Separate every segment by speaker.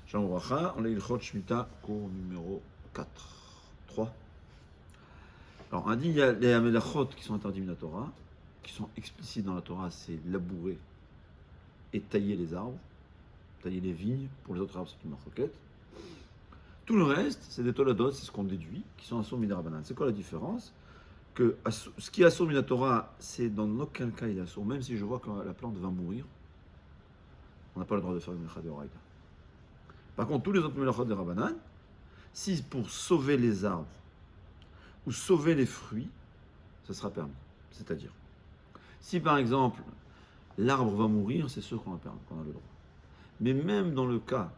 Speaker 1: Shalom Bracha, on a Ilchot Shemitah, cours numéro 4. 3. Alors, on a dit, il y a les Amelachot qui sont interdits dans la Torah, qui sont explicites dans la Torah, c'est labourer et tailler les arbres, tailler les vignes. Pour les autres arbres, c'est une marloquette. Tout le reste, c'est des toladot, c'est ce qu'on déduit, qui sont assour midarabanan. C'est quoi la différence? Que ce qui est assour la Torah, c'est dans aucun cas il est assour, même si je vois que la plante va mourir, on n'a pas le droit de faire une mecha de oraïta. Par contre, tous les autres melachot de Rabbanan, si pour sauver les arbres ou sauver les fruits, ça sera permis. C'est-à-dire, si par exemple l'arbre va mourir, c'est sûr qu'on a le droit. Mais même dans le cas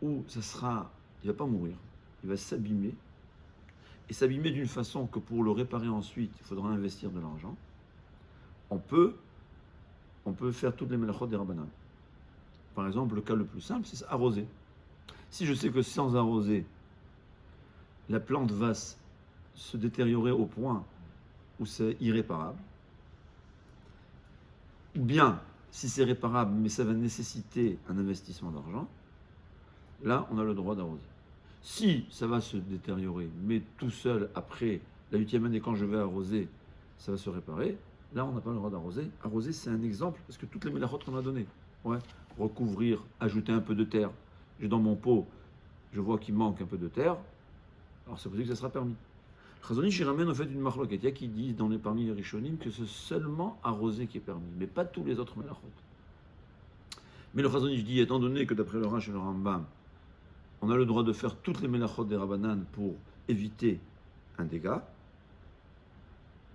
Speaker 1: où il ne va pas mourir, il va s'abîmer, et s'abîmer d'une façon que pour le réparer ensuite, il faudra investir de l'argent, on peut faire toutes les melachot des Rabbanan. Par exemple, le cas le plus simple, c'est arroser. Si je sais que sans arroser, la plante va se détériorer au point où c'est irréparable, ou bien, si c'est réparable, mais ça va nécessiter un investissement d'argent, là, on a le droit d'arroser. Si ça va se détériorer, mais tout seul, après la 8e année, quand je vais arroser, ça va se réparer, là, on n'a pas le droit d'arroser. Arroser, c'est un exemple, parce que toutes les mélachot qu'on a données, recouvrir, ajouter un peu de terre. J'ai dans mon pot, je vois qu'il manque un peu de terre, alors c'est possible que ça sera permis. Chazon Ish ramène en fait une marloquette. Il y a qui disent parmi les rishonim que c'est seulement arroser qui est permis, mais pas tous les autres melachot. Mais le Chazon Ish dit, étant donné que d'après le Rash et le Rambam, on a le droit de faire toutes les melachot des Rabbanan pour éviter un dégât,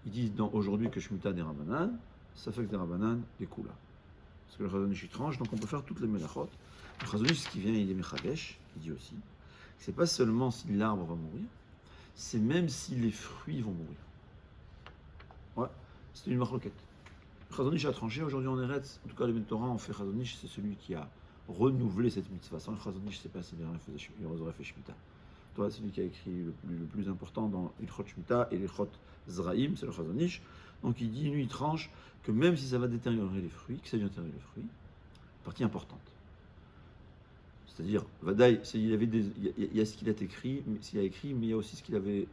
Speaker 1: ils disent aujourd'hui que Shemitah des Rabbanan, ça fait que des Rabbanan des Kula. Parce que le Chazon Ish tranche, donc on peut faire toutes les melachot. Le Chazon Ish, ce qui vient, il est Mechadesh, il dit aussi, c'est pas seulement si l'arbre va mourir, c'est même si les fruits vont mourir. Ouais, c'est une marloquette. Chazon Ish a tranché, aujourd'hui en Eretz, en tout cas le Torah, on fait Chazon Ish, c'est celui qui a renouvelé cette mitzvah. Sans le Chazon Ish, c'est pas si bien il aurait fait Shemitah. Toi, c'est celui qui a écrit le plus important dans Ilchot Shemitah et Ilchot Zraïm, c'est le Chazon Ish. Donc il dit, lui, il tranche que même si ça va détériorer les fruits, que ça vient détériorer les fruits, partie importante. C'est-à-dire, Vadaï, il y a ce qu'il a écrit, mais il y a aussi ce qu'il avait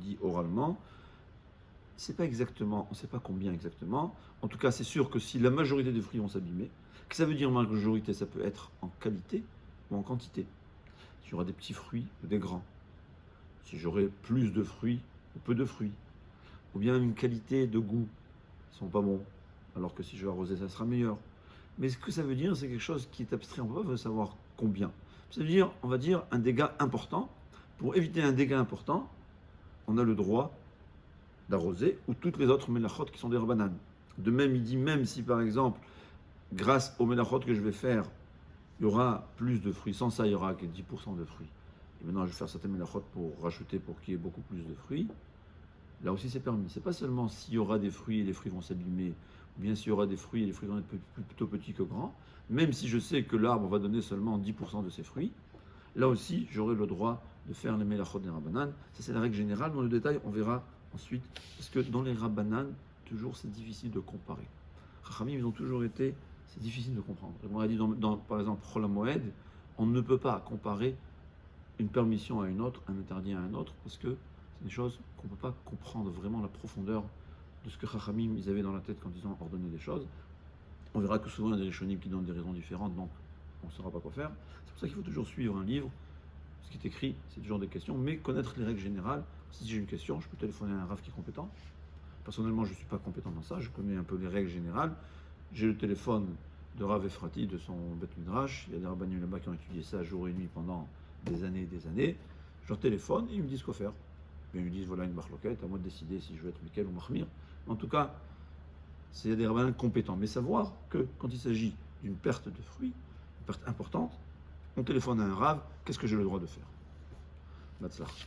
Speaker 1: dit oralement. C'est pas exactement, on ne sait pas combien exactement. En tout cas, c'est sûr que si la majorité des fruits vont s'abîmer, que ça veut dire majorité, ça peut être en qualité ou en quantité. Si j'aurai des petits fruits ou des grands, si j'aurai plus de fruits ou peu de fruits, ou bien une qualité de goût, ils ne sont pas bons, alors que si je vais arroser, ça sera meilleur. Mais ce que ça veut dire, c'est quelque chose qui est abstrait, on ne peut pas savoir combien. Ça veut dire, on va dire, un dégât important. Pour éviter un dégât important, on a le droit d'arroser, ou toutes les autres melachot qui sont des rabbanan. De même, il dit, même si par exemple, grâce aux melachot que je vais faire, il y aura plus de fruits, sans ça, il y aura que 10% de fruits. Et maintenant, je vais faire certaines melachot pour rajouter, pour qu'il y ait beaucoup plus de fruits. Là aussi, c'est permis. C'est pas seulement s'il y aura des fruits et les fruits vont s'abîmer, ou bien s'il y aura des fruits et les fruits vont être plutôt petits que grands, même si je sais que l'arbre va donner seulement 10% de ses fruits, là aussi, j'aurai le droit de faire les melachot des rabbanan. Ça, c'est la règle générale. Dans le détail, on verra ensuite, parce que dans les rabbanan, toujours, c'est difficile de comparer. Chachamim, ils ont toujours été, c'est difficile de comprendre. On a dit, par exemple, Chol HaMoed, on ne peut pas comparer une permission à une autre, un interdit à un autre, parce que c'est des choses qu'on ne peut pas comprendre vraiment la profondeur de ce que Chachamim ils avaient dans la tête quand ils ont ordonné des choses. On verra que souvent il y a des Rishonim qui donnent des raisons différentes, donc on ne saura pas quoi faire. C'est pour ça qu'il faut toujours suivre un livre. Ce qui est écrit, c'est toujours des questions, mais connaître les règles générales. Si j'ai une question, je peux téléphoner à un Rav qui est compétent. Personnellement, je ne suis pas compétent dans ça, je connais un peu les règles générales. J'ai le téléphone de Rav Efrati, de son Bet Midrash. Il y a des rabbanim là-bas qui ont étudié ça jour et nuit pendant des années et des années. Je leur téléphone et ils me disent quoi faire. Ils me disent voilà une marloquette, à moi de décider si je veux être Mikel ou Mahmir. En tout cas, c'est des rabbins compétents. Mais savoir que quand il s'agit d'une perte de fruits, une perte importante, on téléphone à un Rav, qu'est-ce que j'ai le droit de faire? Batzlach.